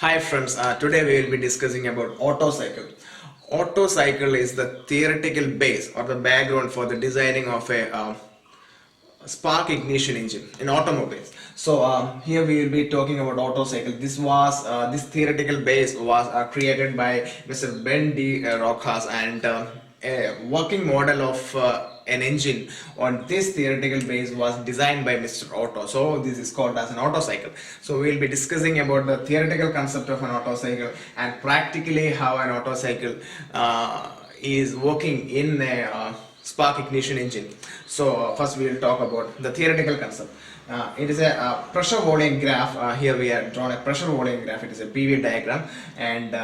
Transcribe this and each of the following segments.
Hi friends, today we will be discussing about Otto cycle. Otto cycle is the theoretical base or the background for the designing of a spark ignition engine in automobiles. So here we will be talking about Otto cycle. This theoretical base was created by Mr. Ben D. Rojas, and a working model of an engine on this theoretical base was designed by Mr. Otto. So this is called as an Otto cycle. So we will be discussing about the theoretical concept of an Otto cycle and practically how an Otto cycle is working in a spark ignition engine. So first we will talk about the theoretical concept. It is a pressure volume graph. Here we have drawn a pressure volume graph. It is a PV diagram, and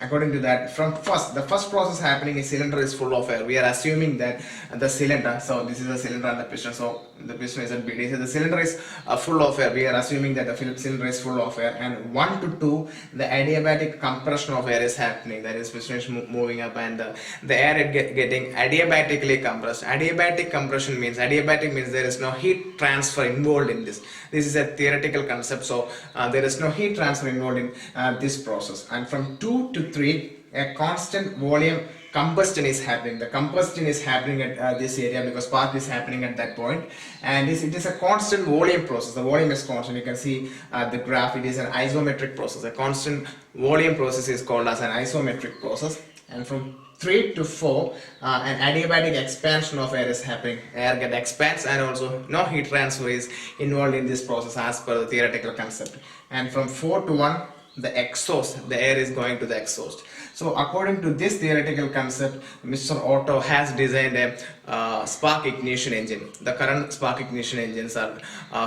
according to that, the first process happening is cylinder is full of air. We are assuming that the cylinder, so this is the cylinder and the piston, so the piston is at BD, so the cylinder is full of air. We are assuming that the cylinder is full of air, and 1 to 2 the adiabatic compression of air is happening, that is piston is moving up, and the air is getting adiabatically compressed. Adiabatic compression means, adiabatic means there is no heat transfer involved in this. This is a theoretical concept, so there is no heat transfer involved in this process. And from 2 to 3 a constant volume combustion is happening. The combustion is happening at this area because spark is happening at that point, and it is a constant volume process. The volume is constant. You can see the graph. It is an isometric process. A constant volume process is called as an isometric process. And from 3 to 4 an adiabatic expansion of air is happening. Air get expands, and also no heat transfer is involved in this process as per the theoretical concept. And from 4 to 1 the exhaust, the air is going to the exhaust. So according to this theoretical concept, Mr. Otto has designed a spark ignition engine. The current spark ignition engines are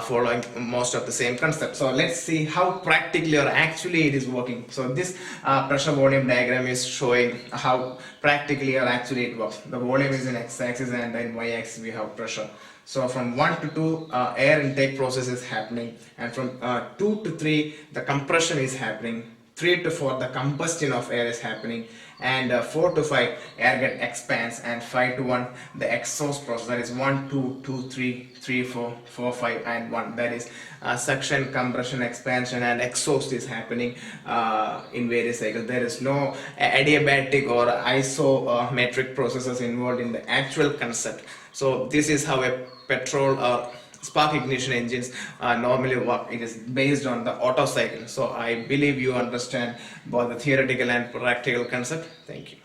following most of the same concept. So let's see how practically or actually it is working. So this pressure volume diagram is showing how practically or actually it works. The volume is in x-axis, and in y-axis we have pressure. So from 1 to 2 air intake process is happening, and from 2 to 3 the compression is happening, 3 to 4 the combustion of air is happening, and 4 to 5 air get expands, and 5 to 1 the exhaust process, that is 1 2 2 3 3 4 4 5 and 1, that is suction, compression, expansion and exhaust is happening in various cycles. There is no adiabatic or isometric processes involved in the actual concept. So this is how a petrol or spark ignition engines normally work. It is based on the Otto cycle. So I believe you understand both the theoretical and practical concept. Thank you.